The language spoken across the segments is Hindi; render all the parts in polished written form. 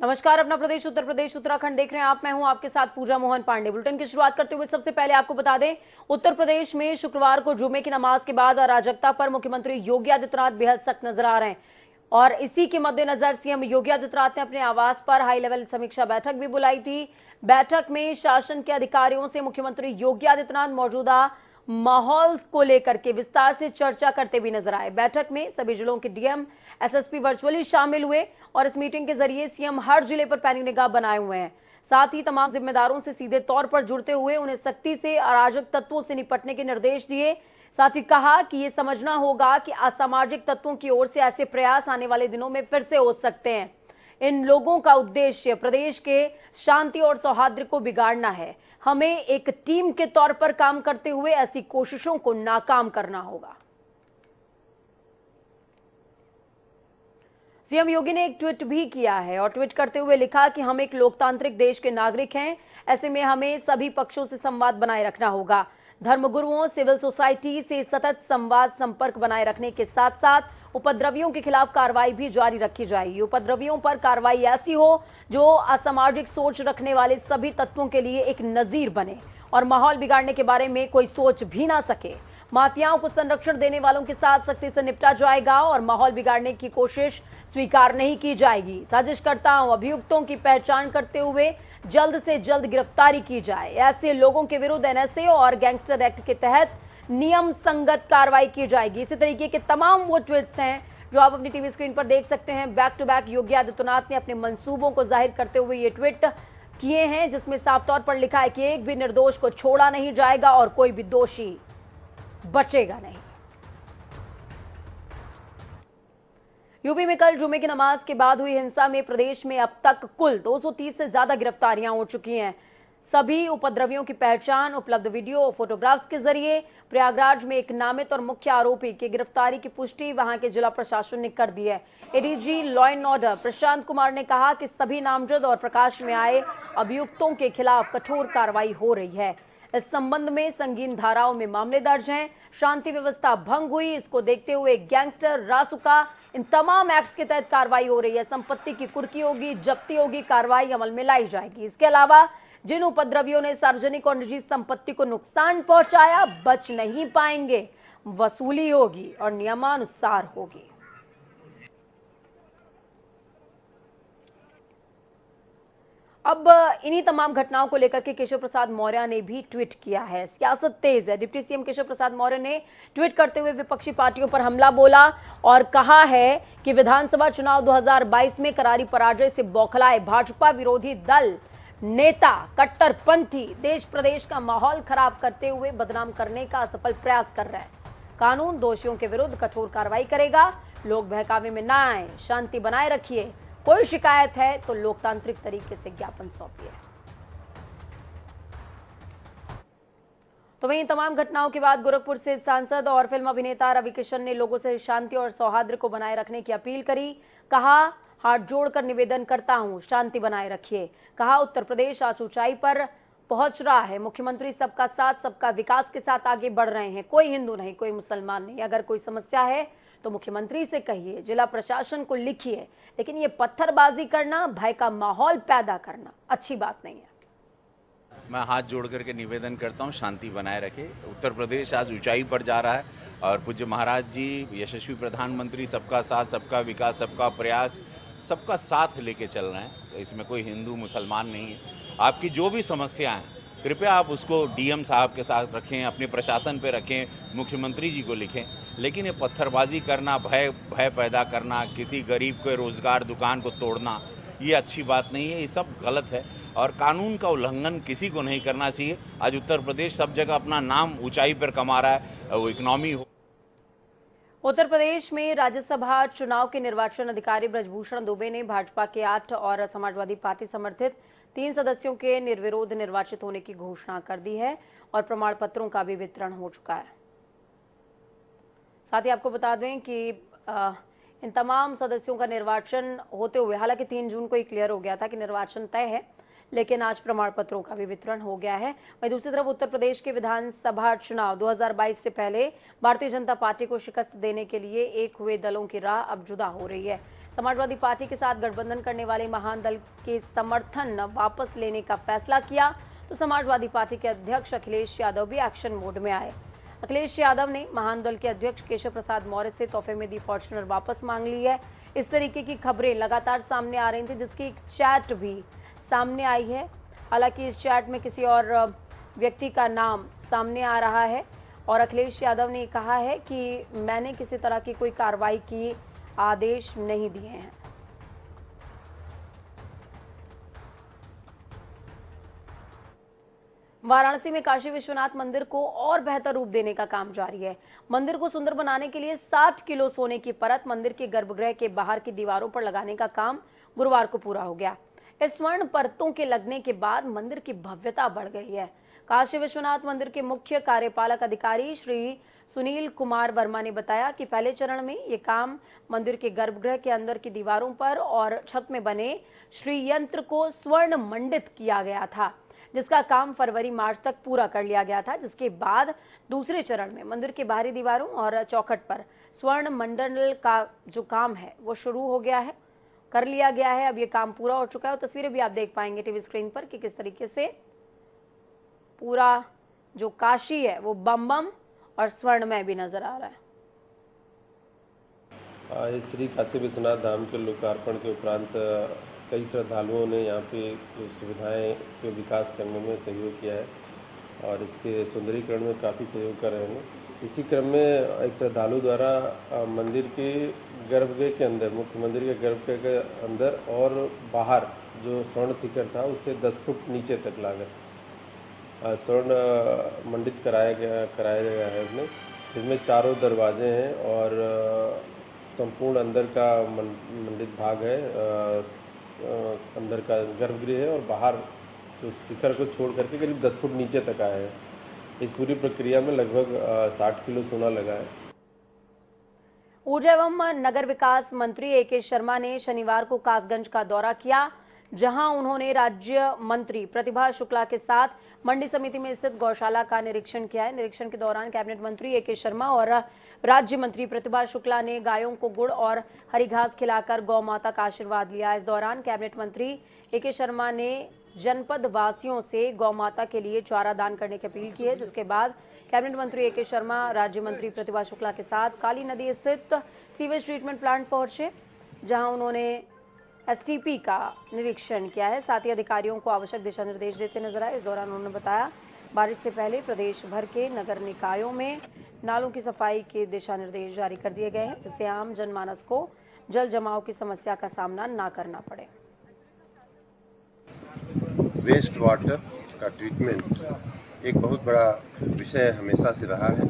नमस्कार, अपना प्रदेश उत्तर प्रदेश उत्तराखंड देख रहे हैं आप। मैं हूं आपके साथ पूजा मोहन पांडे। बुलेटिन की शुरुआत करते हुए सबसे पहले आपको बता दें, उत्तर प्रदेश में शुक्रवार को जुमे की नमाज के बाद अराजकता पर मुख्यमंत्री योगी आदित्यनाथ बेहद सख्त नजर आ रहे हैं और इसी के मद्देनजर सीएम योगी आदित्यनाथ ने अपने आवास पर हाई लेवल समीक्षा बैठक भी बुलाई थी। बैठक में शासन के अधिकारियों से मुख्यमंत्री योगी आदित्यनाथ मौजूदा माहौल को लेकर के विस्तार से चर्चा करते भी नजर आए। बैठक में सभी जिलों के डीएम, एसएसपी वर्चुअली शामिल हुए और इस मीटिंग के जरिए सीएम हर जिले पर पैनी निगाह बनाए हुए हैं। साथ ही तमाम जिम्मेदारों से सीधे तौर पर जुड़ते हुए उन्हें सख्ती से अराजक तत्वों से निपटने के निर्देश दिए। साथ ही कहा कि ये समझना होगा कि असामाजिक तत्वों की ओर से ऐसे प्रयास आने वाले दिनों में फिर से हो सकते हैं। इन लोगों का उद्देश्य प्रदेश के शांति और सौहार्द को बिगाड़ना है। हमें एक टीम के तौर पर काम करते हुए ऐसी कोशिशों को नाकाम करना होगा। सीएम योगी ने एक ट्वीट भी किया है और ट्वीट करते हुए लिखा कि हम एक लोकतांत्रिक देश के नागरिक हैं, ऐसे में हमें सभी पक्षों से संवाद बनाए रखना होगा। धर्मगुरुओं, सिविल सोसाइटी से सतत संवाद संपर्क बनाए रखने के साथ साथ उपद्रवियों के खिलाफ कार्रवाई भी जारी रखी जाएगी। उपद्रवियों पर कार्रवाई ऐसी हो जो असामाजिक सोच रखने वाले सभी तत्वों के लिए एक नजीर बने और माहौल बिगाड़ने के बारे में कोई सोच भी ना सके। माफियाओं को संरक्षण देने वालों के साथ सख्ती से निपटा जाएगा और माहौल बिगाड़ने की कोशिश स्वीकार नहीं की जाएगी। साजिशकर्ताओं, अभियुक्तों की पहचान करते हुए जल्द से जल्द गिरफ्तारी की जाए। ऐसे लोगों के विरुद्ध एनएसए और गैंगस्टर एक्ट के तहत नियम संगत कार्रवाई की जाएगी। इसी तरीके के तमाम वो ट्वीट्स हैं जो आप अपनी टीवी स्क्रीन पर देख सकते हैं। Back to back Yogi Adityanath ने अपने मंसूबों को जाहिर करते हुए ये ट्वीट किए हैं, जिसमें साफ तौर पर लिखा है कि एक भी निर्दोष को छोड़ा नहीं जाएगा और कोई भी दोषी बचेगा नहीं। यूपी में कल जुमे की नमाज के बाद हुई हिंसा में प्रदेश में अब तक कुल 230 से ज्यादा गिरफ्तारियां हो चुकी हैं। सभी उपद्रवियों की पहचान उपलब्ध वीडियो और फोटोग्राफ्स के जरिए प्रयागराज में एक नामित और मुख्य आरोपी की गिरफ्तारी की पुष्टि वहां के जिला प्रशासन ने कर दी है। ADG law and order Prashant Kumar ने कहा कि सभी नामजद और प्रकाश में आए अभियुक्तों के खिलाफ कठोर कार्रवाई हो रही है। इस संबंध में संगीन धाराओं में मामले दर्ज हैं। शांति व्यवस्था भंग हुई, इसको देखते हुए गैंगस्टर, रासुका, इन तमाम एक्ट्स के तहत कार्रवाई हो रही है। संपत्ति की कुर्की होगी, जब्ती होगी, कार्रवाई अमल में लाई जाएगी। इसके अलावा जिन उपद्रवियों ने सार्वजनिक और निजी संपत्ति को नुकसान पहुंचाया बच नहीं पाएंगे। वसूली होगी और नियमानुसार होगी। अब इन्हीं तमाम घटनाओं को लेकर के केशव प्रसाद मौर्य ने भी ट्वीट किया है। सियासत तेज है। डिप्टी सीएम केशव प्रसाद मौर्य ने ट्वीट करते हुए विपक्षी पार्टियों पर हमला बोला और कहा है कि विधानसभा चुनाव 2022 में करारी पराजय से बौखलाए भाजपा विरोधी दल नेता कट्टरपंथी देश प्रदेश का माहौल खराब करते हुए बदनाम करने का असफल प्रयास कर रहा है। कानून दोषियों के विरुद्ध कठोर कार्रवाई करेगा। लोग बहकावे में ना आए, शांति बनाए रखिए। कोई शिकायत है तो लोकतांत्रिक तरीके से ज्ञापन सौंपिए। तो वहीं तमाम घटनाओं के बाद गोरखपुर से सांसद और फिल्म अभिनेता रवि किशन ने लोगों से शांति और सौहार्द को बनाए रखने की अपील करी। कहा, हाथ जोड़कर निवेदन करता हूं, शांति बनाए रखिए। कहा, उत्तर प्रदेश आज ऊंचाई पर पहुंच रहा है। मुख्यमंत्री सबका साथ सबका विकास के साथ आगे बढ़ रहे हैं। कोई हिंदू नहीं, कोई मुसलमान नहीं। अगर कोई समस्या है तो मुख्यमंत्री से कहिए, जिला प्रशासन को लिखिए, लेकिन ये पत्थरबाजी करना, भय का माहौल पैदा करना अच्छी बात नहीं है। मैं हाथ जोड़ करके निवेदन करता हूं, शांति बनाए रखे। उत्तर प्रदेश आज ऊंचाई पर जा रहा है और पूज्य महाराज जी यशस्वी प्रधानमंत्री, सबका साथ सबका विकास, सबका प्रयास, सबका साथ लेके चल रहे हैं। तो इसमें कोई हिंदू मुसलमान नहीं है। आपकी जो भी समस्या है कृपया आप उसको डीएम साहब के साथ रखें, अपने प्रशासन पे रखें, मुख्यमंत्री जी को लिखें। लेकिन ये पत्थरबाजी करना, भय पैदा करना, किसी गरीब के रोजगार दुकान को तोड़ना, ये अच्छी बात नहीं है। ये सब गलत है और कानून का उल्लंघन किसी को नहीं करना चाहिए। आज उत्तर प्रदेश सब जगह अपना नाम ऊंचाई पर कमा रहा है। वो इकोनॉमी हो। उत्तर प्रदेश में राज्यसभा चुनाव के निर्वाचन अधिकारी ब्रजभूषण दुबे ने भाजपा के 8 और समाजवादी पार्टी समर्थित 3 सदस्यों के निर्विरोध निर्वाचित होने की घोषणा कर दी है और प्रमाण पत्रों का भी वितरण हो चुका है। साथ ही आपको बता दें कि इन तमाम सदस्यों का निर्वाचन होते हुए, हालांकि 3 जून को ही क्लियर हो गया था कि निर्वाचन तय है, लेकिन आज प्रमाण पत्रों का भी वितरण हो गया है। वहीं दूसरी तरफ उत्तर प्रदेश के विधानसभा चुनाव 2022 से पहले भारतीय जनता पार्टी को शिकस्त देने के लिए एक हुए दलों की राह अब जुदा हो रही है। समाजवादी पार्टी के साथ गठबंधन करने वाले महान दल के समर्थन वापस लेने का फैसला किया तो समाजवादी पार्टी के अध्यक्ष अखिलेश यादव भी एक्शन मोड में आए। अखिलेश यादव ने महान दल के अध्यक्ष केशव प्रसाद मौर्य से तोहफे में दी फॉर्च्यूनर वापस मांग ली है। इस तरीके की खबरें लगातार सामने आ रही थी, जिसकी एक चैट भी सामने आई है। हालांकि इस चैट में किसी और व्यक्ति का नाम सामने आ रहा है और अखिलेश यादव ने कहा है कि मैंने किसी तरह की कोई कार्रवाई की आदेश नहीं दिए हैं। वाराणसी में काशी विश्वनाथ मंदिर को और बेहतर रूप देने का काम जारी है। मंदिर को सुंदर बनाने के लिए 60 किलो सोने की परत मंदिर के गर्भगृह के बाहर की दीवारों पर लगाने का काम गुरुवार को पूरा हो गया। इस स्वर्ण परतों के लगने के बाद मंदिर की भव्यता बढ़ गई है। काशी विश्वनाथ मंदिर के मुख्य कार्यपालक अधिकारी श्री सुनील कुमार वर्मा ने बताया कि पहले चरण में ये काम मंदिर के गर्भगृह के अंदर की दीवारों पर और छत में बने श्री यंत्र को स्वर्ण मंडित किया गया था, जिसका काम फरवरी-मार्च तक पूरा कर लिया गया था। जिसके बाद दूसरे चरण में मंदिर के बाहरी दीवारों और चौखट पर स्वर्ण मंडल का जो काम है वो शुरू हो गया है, कर लिया गया है। अब ये काम पूरा हो चुका है और तस्वीरें भी आप देख पाएंगे टीवी स्क्रीन पर कि किस तरीके से पूरा जो काशी है वो बम बम और स्वर्णमय भी नजर आ रहा है। श्री काशी विश्वनाथ धाम के लोकार्पण के उपरांत कई श्रद्धालुओं ने यहाँ पे सुविधाएं के विकास करने में सहयोग किया है और इसके सुंदरीकरण में काफ़ी सहयोग कर रहे हैं। इसी क्रम में एक श्रद्धालु द्वारा मंदिर के गर्भगृह के अंदर, मुख्य मंदिर के गर्भगृह के अंदर और बाहर जो स्वर्ण शिखर था उससे 10 फुट नीचे तक लाकर स्वर्ण मंडित कराया गया है उसमें, जिसमें चारों दरवाजे हैं और संपूर्ण अंदर का मंडित भाग है, अंदर का गर्भगृह है और बाहर जो शिखर को छोड़ करके करीब 10 फुट नीचे तक आया है। इस पूरी प्रक्रिया में लगभग 60 किलो सोना लगा है। ऊर्जा एवं नगर विकास मंत्री ए.के. शर्मा ने शनिवार को कासगंज का दौरा किया, जहां उन्होंने राज्य मंत्री प्रतिभा शुक्ला के साथ मंडी समिति में स्थित गौशाला का निरीक्षण किया है। निरीक्षण के दौरान कैबिनेट मंत्री ए.के. शर्मा और राज्य मंत्री प्रतिभा शुक्ला ने गायों को गुड़ और हरी घास खिलाकर गौ माता का आशीर्वाद लिया। इस दौरान कैबिनेट मंत्री ए.के. शर्मा ने जनपद वासियों से गौ माता के लिए चारा दान करने की अपील की है। जिसके बाद कैबिनेट मंत्री ए.के. शर्मा राज्य मंत्री प्रतिभा शुक्ला के साथ काली नदी स्थित सीवेज ट्रीटमेंट प्लांट पहुंचे, जहां उन्होंने एसटीपी का निरीक्षण किया है। साथ ही अधिकारियों को आवश्यक दिशा निर्देश देते नजर आए। इस दौरान उन्होंने बताया बारिश से पहले प्रदेश भर के नगर निकायों में नालों की सफाई के दिशा निर्देश जारी कर दिए गए हैं, जिससे आम जनमानस को जल जमाव की समस्या का सामना न करना पड़े। वेस्ट वाटर का ट्रीटमेंट एक बहुत बड़ा विषय हमेशा से रहा है।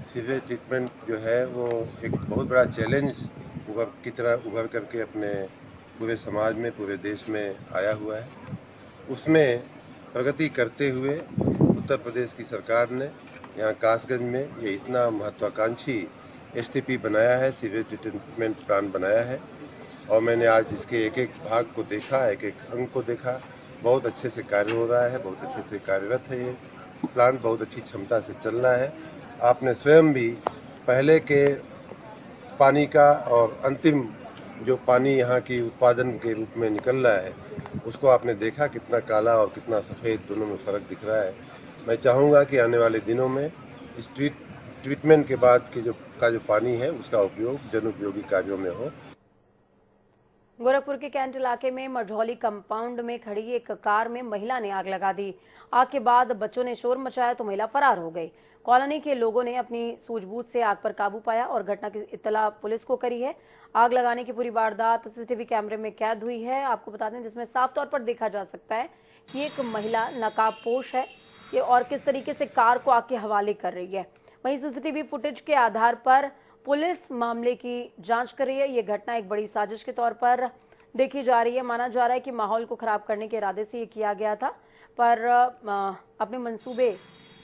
सीवेज ट्रीटमेंट जो है वो एक बहुत बड़ा चैलेंज की तरह उभर करके अपने पूरे समाज में, पूरे देश में आया हुआ है। उसमें प्रगति करते हुए उत्तर प्रदेश की सरकार ने यहाँ कासगंज में ये इतना महत्वाकांक्षी एसटीपी बनाया है, सीवेज ट्रीटमेंट प्लांट बनाया है और मैंने आज इसके एक एक भाग को देखा, एक एक अंग को देखा। बहुत अच्छे से कार्य हो रहा है, बहुत अच्छे से कार्यरत है। ये प्लांट बहुत अच्छी क्षमता से चल रहा है। आपने स्वयं भी पहले के पानी का और अंतिम जो पानी यहाँ की उत्पादन के रूप में निकल रहा है उसको आपने देखा, कितना काला और कितना सफ़ेद दोनों में फ़र्क दिख रहा है। मैं चाहूँगा कि आने वाले दिनों में इस ट्रीटमेंट के बाद के जो पानी है उसका उपयोग जनोपयोगी कार्यों में हो। गोरखपुर के कैंट इलाके में मझौली कंपाउंड में खड़ी एक कार में महिला ने आग लगा दी। आग के बाद बच्चों ने शोर मचाया तो महिला फरार हो गई। कॉलोनी के लोगों ने अपनी सूझबूझ से आग पर काबू पाया और घटना की इत्तला पुलिस को करी है। आग लगाने की पूरी वारदात सीसीटीवी कैमरे में कैद हुई है, आपको बता दें, जिसमें साफ तौर पर देखा जा सकता है कि एक महिला नकाबपोश है ये और किस तरीके से कार को आग के हवाले कर रही है। वहीं सीसीटीवी फुटेज के आधार पर पुलिस मामले की जांच कर रही है। ये घटना एक बड़ी साजिश के तौर पर देखी जा रही है। माना जा रहा है कि माहौल को खराब करने के इरादे से ये किया गया था, पर अपने मंसूबे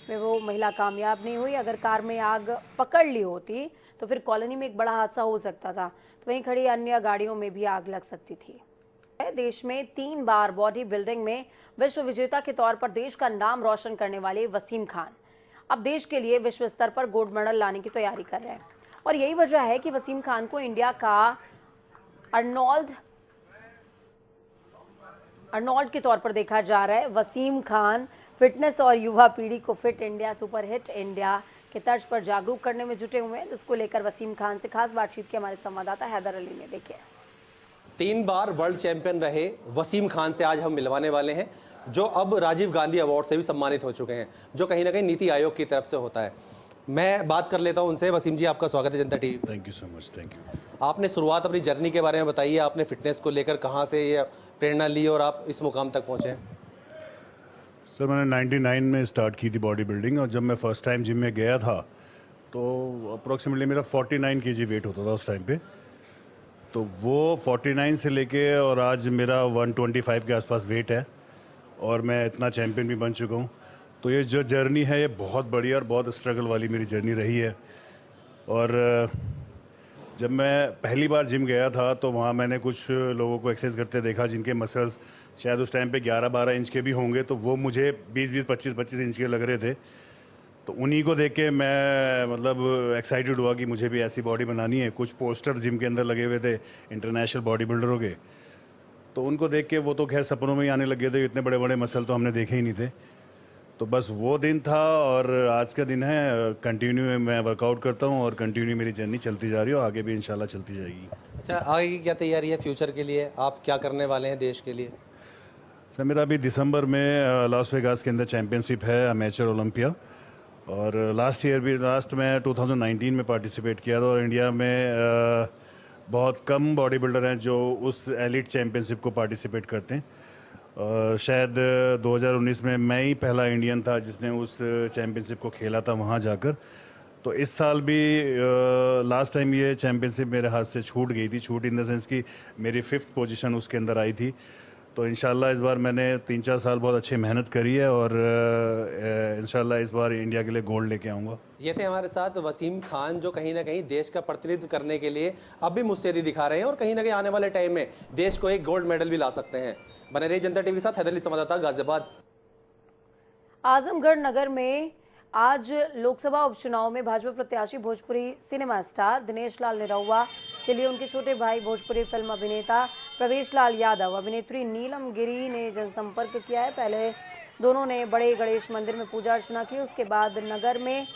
में वो महिला कामयाब नहीं हुई। अगर कार में आग पकड़ ली होती तो फिर कॉलोनी में एक बड़ा हादसा हो सकता था, तो वहीं खड़ी अन्य गाड़ियों में भी आग लग सकती थी। देश में 3 बार बॉडी बिल्डिंग में विश्व विजेता के तौर पर देश का नाम रोशन करने वाले वसीम खान अब देश के लिए विश्व स्तर पर गोल्ड मेडल लाने की तैयारी कर रहे हैं और यही वजह है कि वसीम खान को इंडिया का अर्नोल्ड के तौर पर देखा जा रहा है। वसीम खान फिटनेस और युवा पीढ़ी को फिट इंडिया सुपरहिट इंडिया के तर्ज पर जागरूक करने में जुटे हुए हैं, जिसको लेकर वसीम खान से खास बातचीत की हमारे संवाददाता हैदर अली ने। देखिए, 3 बार वर्ल्ड चैंपियन रहे वसीम खान से आज हम मिलवाने वाले हैं, जो अब राजीव गांधी अवार्ड से भी सम्मानित हो चुके हैं, जो कहीं ना कहीं नीति आयोग की तरफ से होता है। मैं बात कर लेता हूं उनसे। वसीम जी, आपका स्वागत है जनता TV. Thank you so much. Thank you. आपने शुरुआत अपनी जर्नी के बारे में बताइए। आपने फिटनेस को लेकर कहां से ये प्रेरणा ली और आप इस मुकाम तक पहुंचे? सर, मैंने 99 में स्टार्ट की थी बॉडी बिल्डिंग, और जब मैं फर्स्ट टाइम जिम में गया था तो अप्रोक्सीमेटली मेरा 49 kg वेट होता था उस टाइम पे। तो वो 49 से लेके और आज मेरा 125 के आसपास वेट है, और मैं इतना चैम्पियन भी बन चुका हूँ। तो ये जो जर्नी है ये बहुत बढ़िया और बहुत स्ट्रगल वाली मेरी जर्नी रही है। और जब मैं पहली बार जिम गया था तो वहाँ मैंने कुछ लोगों को एक्सरसाइज करते देखा जिनके मसल्स शायद उस टाइम पे 11-12 इंच के भी होंगे, तो वो मुझे 20-20, 25-25 इंच के लग रहे थे। तो उन्हीं को देख के मैं मतलब एक्साइटेड हुआ कि मुझे भी ऐसी बॉडी बनानी है। कुछ पोस्टर जिम के अंदर लगे हुए थे इंटरनेशनल बॉडी बिल्डरों के, तो उनको देख के वो तो खैर सपनों में ही आने लगे थे। इतने बड़े बड़े मसल तो हमने देखे ही नहीं थे। तो बस वो दिन था और आज का दिन है। कंटिन्यू मैं वर्कआउट करता हूँ और कंटिन्यू मेरी जर्नी चलती जा रही है, आगे भी इंशाल्लाह चलती जाएगी। अच्छा, आगे की क्या तैयारी है फ्यूचर के लिए? आप क्या करने वाले हैं देश के लिए? सर, मेरा अभी दिसंबर में लॉस वेगास के अंदर चैम्पियनशिप है, अमेचर ओलंपिया। और लास्ट में 2019 में पार्टिसिपेट किया था। और इंडिया में बहुत कम बॉडी बिल्डर हैं जो उस एलिट चैम्पियनशिप को पार्टिसिपेट करते हैं। शायद 2019 में मैं ही पहला इंडियन था जिसने उस चैम्पियनशिप को खेला था वहाँ जाकर। तो इस साल भी लास्ट टाइम ये चैम्पियनशिप मेरे हाथ से छूट गई थी। छूट इन द सेंस कि मेरी 5th पोजीशन उसके अंदर आई थी। तो इंशाल्लाह इस बार मैंने 3-4 साल बहुत अच्छी मेहनत करी है और इंशाल्लाह इस बार इंडिया के लिए गोल्ड लेके आऊँगा। ये थे हमारे साथ वसीम खान, जो कहीं ना कहीं देश का प्रतिनिधित्व करने के लिए अब भी मुस्तैदी दिखा रहे हैं और कहीं ना कहीं आने वाले टाइम में देश को एक गोल्ड मेडल भी ला सकते हैं। बने रहिए जनता टीवी के साथ। हैदर अली संवाददाता, गाजियाबाद। आजमगढ़ नगर में आज लोकसभा उपचुनाव में भाजपा प्रत्याशी भोजपुरी सिनेमा स्टार दिनेश लाल निरहुआ के लिए उनके छोटे भाई भोजपुरी फिल्म अभिनेता प्रवेश लाल यादव, अभिनेत्री नीलम गिरी ने जनसंपर्क किया है। पहले दोनों ने बड़े गणेश मंदिर में पूजा अर्चना की, उसके बाद नगर में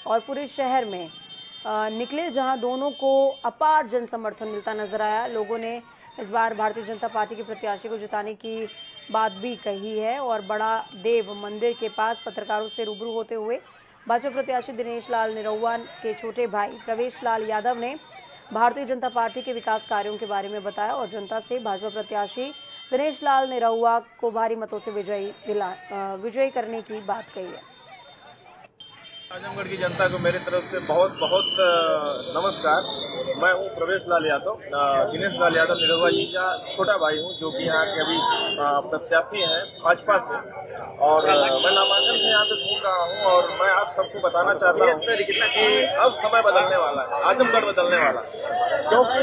और पूरे शहर में निकले, जहां दोनों को अपार जन समर्थन मिलता नजर आया। लोगों ने इस बार भारतीय जनता पार्टी के प्रत्याशी को जिताने की बात भी कही है। और बड़ा देव मंदिर के पास पत्रकारों से रूबरू होते हुए भाजपा प्रत्याशी दिनेश लाल निरहुआ के छोटे भाई प्रवेश लाल यादव ने भारतीय जनता पार्टी के विकास कार्यों के बारे में बताया और जनता से भाजपा प्रत्याशी दिनेश लाल निरहुआ को भारी मतों से विजयी करने की बात कही है। आजमगढ़ की जनता को मेरी तरफ से बहुत बहुत नमस्कार। मैं हूं प्रवेश लाल यादव, दिनेश लाल यादव निरहुआ जी का छोटा भाई हूं, जो कि यहाँ के अभी प्रत्याशी हैं भाजपा से। और मैं नामांकन से यहाँ पे घूम रहा हूँ और मैं आप सबको बताना चाहता हूँ कि अब समय बदलने वाला है, आजमगढ़ बदलने वाला है। क्योंकि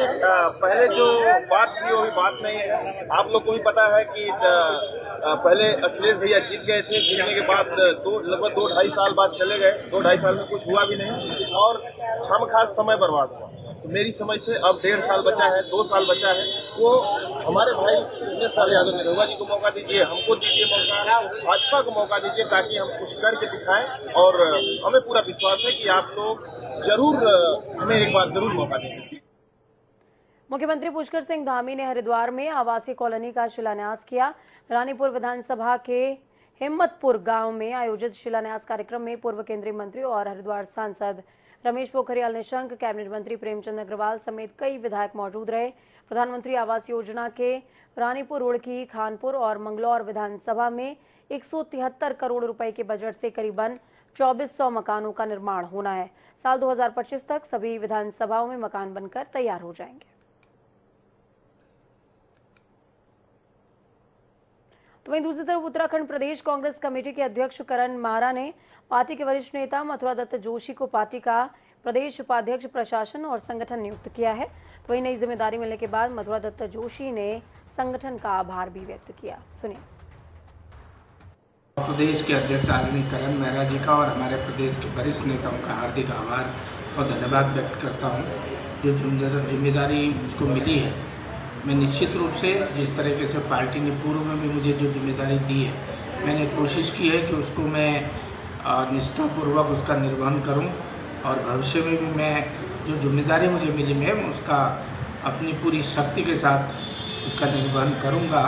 पहले जो बात थी वो भी बात नहीं है। आप लोग को भी पता है कि पहले अखिलेश भैया जीत गए थे, जीतने के बाद लगभग 2-2.5 साल बाद चले गए। 2-2.5 साल में कुछ हुआ भी नहीं और हम खास समय बर्बाद हुआ। तो मेरी समझ से अब 1.5 साल बचा है, 2 साल बचा है, वो हमारे भाई दिनेश लाल यादव निरहुआ जी को मौका दीजिए, हमको दीजिए मौका, भाजपा को मौका दीजिए, ताकि हम कुछ करके दिखाएं। और हमें पूरा विश्वास है कि आप लोग जरूर हमें एक बार जरूर मौका देंगे। मुख्यमंत्री पुष्कर सिंह धामी ने हरिद्वार में आवासीय कॉलोनी का शिलान्यास किया। रानीपुर विधानसभा के हिम्मतपुर गांव में आयोजित शिलान्यास कार्यक्रम में पूर्व केंद्रीय मंत्री और हरिद्वार सांसद रमेश पोखरियाल निशंक, कैबिनेट मंत्री प्रेमचंद अग्रवाल समेत कई विधायक मौजूद रहे। प्रधानमंत्री आवास योजना के रानीपुर, रुड़की, खानपुर और मंगलौर विधानसभा में 173 करोड़ रुपए के बजट से करीबन 2400 मकानों का निर्माण होना है। साल 2025 तक सभी विधानसभाओं में मकान बनकर तैयार हो जाएंगे। तो वहीं दूसरी तरफ उत्तराखंड प्रदेश कांग्रेस कमेटी के अध्यक्ष करण माहरा ने पार्टी के वरिष्ठ नेता मथुरा दत्त जोशी को पार्टी का प्रदेश उपाध्यक्ष प्रशासन और संगठन नियुक्त किया है। तो वहीं नई जिम्मेदारी मिलने के बाद मथुरा दत्त जोशी ने संगठन का आभार भी व्यक्त किया। सुनिए। प्रदेश के अध्यक्ष आदरणीय करण माहरा जी का और हमारे प्रदेश के वरिष्ठ नेताओं का हार्दिक आभार और धन्यवाद व्यक्त करता हूं। जो जिम्मेदारी मुझको मिली है मैं निश्चित रूप से जिस तरीके से पार्टी ने पूर्व में भी मुझे जो जिम्मेदारी दी है, मैंने कोशिश की है कि उसको मैं निष्ठापूर्वक उसका निर्वहन करूं और भविष्य में भी मैं जो जिम्मेदारी मुझे मिली है मैं उसका अपनी पूरी शक्ति के साथ उसका निर्वहन करूंगा।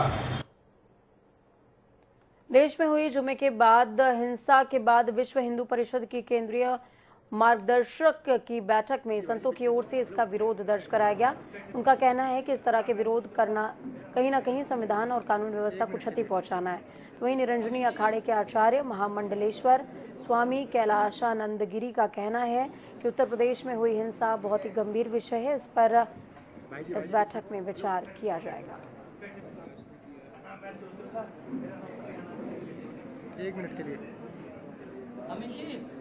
देश में हुई जुमे के बाद हिंसा के बाद विश्व हिंदू परिषद की केंद्रीय मार्गदर्शक की बैठक में संतों की ओर से इसका विरोध दर्ज कराया गया। उनका कहना है कि इस तरह के विरोध करना कहीं ना कहीं संविधान और कानून व्यवस्था को क्षति पहुंचाना है। तो वहीं निरंजनी अखाड़े के आचार्य महामंडलेश्वर स्वामी कैलाशानंद गिरी का कहना है कि उत्तर प्रदेश में हुई हिंसा बहुत ही गंभीर विषय है, इस पर इस बैठक में विचार किया जाएगा। 1 मिनट के लिए। अमित जी